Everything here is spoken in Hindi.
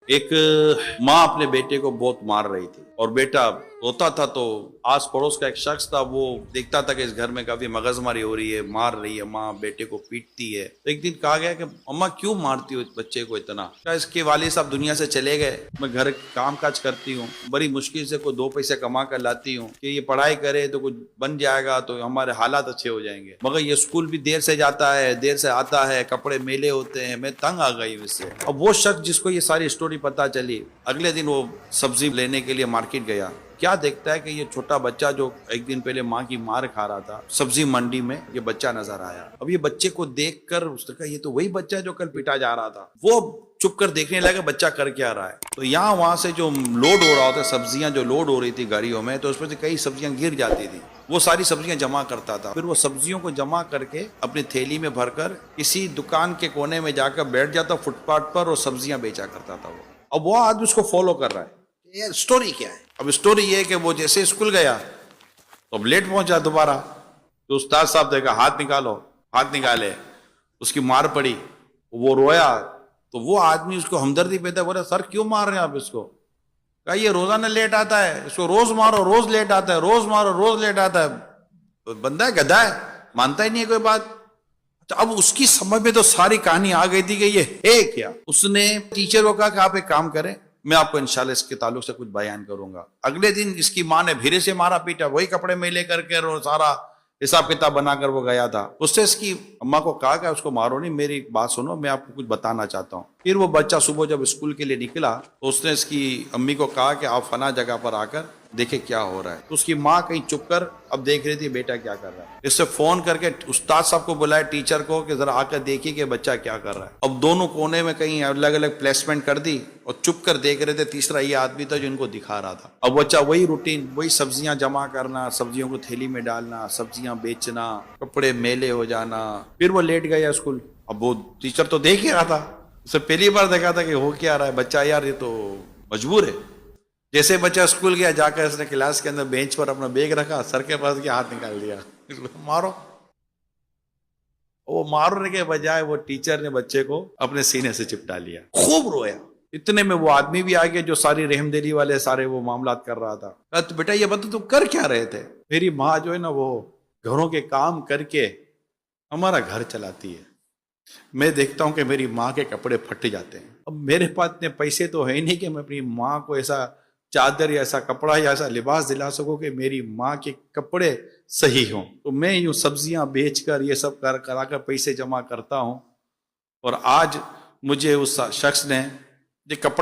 एक माँ अपने बेटे को बहुत मार रही थी और बेटा रोता था, तो आस पड़ोस का एक शख्स था, वो देखता था कि इस घर में काफी मगजमारी हो रही है, मार रही है माँ, बेटे को पीटती है। तो एक दिन कहा गया कि अम्मा क्यों मारती हो इस बच्चे को इतना? क्या इसके वालिद साहब दुनिया से चले गए, मैं घर काम काज करती हूँ, बड़ी मुश्किल से कोई 2 पैसे कमा कर लाती हूँ कि ये पढ़ाई करे तो कुछ बन जाएगा, तो हमारे हालात अच्छे हो जाएंगे, मगर ये स्कूल भी देर से जाता है, देर से आता है, कपड़े मेले होते हैं, मैं तंग आ गई हूँ इससे। अब वो शख्स जिसको ये सारी स्टोरी पता चली, अगले दिन वो सब्जी लेने के लिए मार्केट गया। क्या देखता है कि ये छोटा बच्चा जो एक दिन पहले माँ की मार खा रहा था, सब्जी मंडी में ये बच्चा नजर आया। अब ये बच्चे को देखकर उसने कहा ये तो वही बच्चा है जो कल पिटा जा रहा था। वो चुप कर देखने लगा बच्चा कर क्या रहा है। तो यहाँ वहां से जो लोड हो रहा होता, सब्जियां जो लोड हो रही थी गाड़ियों में, तो उसमें से कई सब्जियां गिर जाती थी। वो सारी सब्जियां जमा करता था, फिर वो सब्जियों को जमा करके अपनी थैली में भरकर किसी दुकान के कोने में जाकर बैठ जाता फुटपाथ पर और सब्जियां बेचा करता था वो। अब वो आदमी उसको फॉलो कर रहा है। ये स्टोरी क्या है? अब स्टोरी ये है कि वो जैसे स्कूल गया तो अब लेट पहुंचा दोबारा, तो उस्ताद साहब देखा हाथ निकालो, हाथ निकाले, उसकी मार पड़ी, वो रोया। तो वो आदमी उसको हमदर्दी पैदा, बोला सर क्यों मार रहे हैं आप इसको? कहा ये रोजाना लेट आता है, इसको रोज मारो, रोज लेट आता है, रोज मारो, रोज लेट आता है। तो बंदा है, गधा है, मानता ही नहीं है कोई बात। तो अब उसकी समझ में तो सारी कहानी आ गई थी कि ये है क्या। उसने टीचर को कहा कि आप एक काम करें, मैं आपको इंशाल्लाह इसके ताल्लुक से कुछ बयान करूंगा। अगले दिन इसकी माँ ने फिर से मारा पीटा, वही कपड़े मेले करके और सारा हिसाब किताब बनाकर वो गया था। उससे इसकी अम्मा को कहा कि उसको मारो नहीं, मेरी बात सुनो, मैं आपको कुछ बताना चाहता हूँ। फिर वो बच्चा सुबह जब स्कूल के लिए निकला तो उसने इसकी अम्मी को कहा कि आप फना जगह पर आकर देखे क्या हो रहा है। तो उसकी माँ कहीं चुप कर अब देख रही थी बेटा क्या कर रहा है। इससे फोन करके उस्ताद साहब को बुलाया, टीचर को, कि जरा आकर देखिए कि बच्चा क्या कर रहा है। अब दोनों कोने में कहीं अलग अलग प्लेसमेंट कर दी और चुप कर देख रहे थे। तीसरा ये आदमी था जो इनको दिखा रहा था। अब बच्चा वही रूटीन, वही सब्जियां जमा करना, सब्जियों को थैली में डालना, सब्जियां बेचना, कपड़े मेले हो जाना। फिर वो लेट गया स्कूल। अब वो टीचर तो देख ही रहा था, उसे पहली बार देखा था कि हो क्या रहा है बच्चा, यार ये तो मजबूर है। जैसे बच्चा स्कूल गया, जाकर उसने क्लास के अंदर बेंच पर अपना बैग रखा, सर के पास गया, हाथ निकाल दिया, मारो। वो मारने के बजाय वो टीचर ने बच्चे को अपने सीने से चिपटा लिया, खूब रोया। इतने में वो आदमी भी आ गया जो सारी रहमदिली वाले सारे वो मामलात कर रहा था। तो बेटा ये बता तुम कर क्या रहे थे? मेरी माँ जो है ना वो घरों के काम करके हमारा घर चलाती है। मैं देखता हूं कि मेरी माँ के कपड़े फट जाते हैं। अब मेरे पास इतने पैसे तो है नहीं कि मैं अपनी माँ को ऐसा चादर या ऐसा कपड़ा या ऐसा लिबास दिला सकूं कि मेरी माँ के कपड़े सही हों। तो मैं यूं सब्जियां बेचकर ये सब कराकर पैसे जमा करता हूं। और आज मुझे उस शख्स ने जो कपड़ा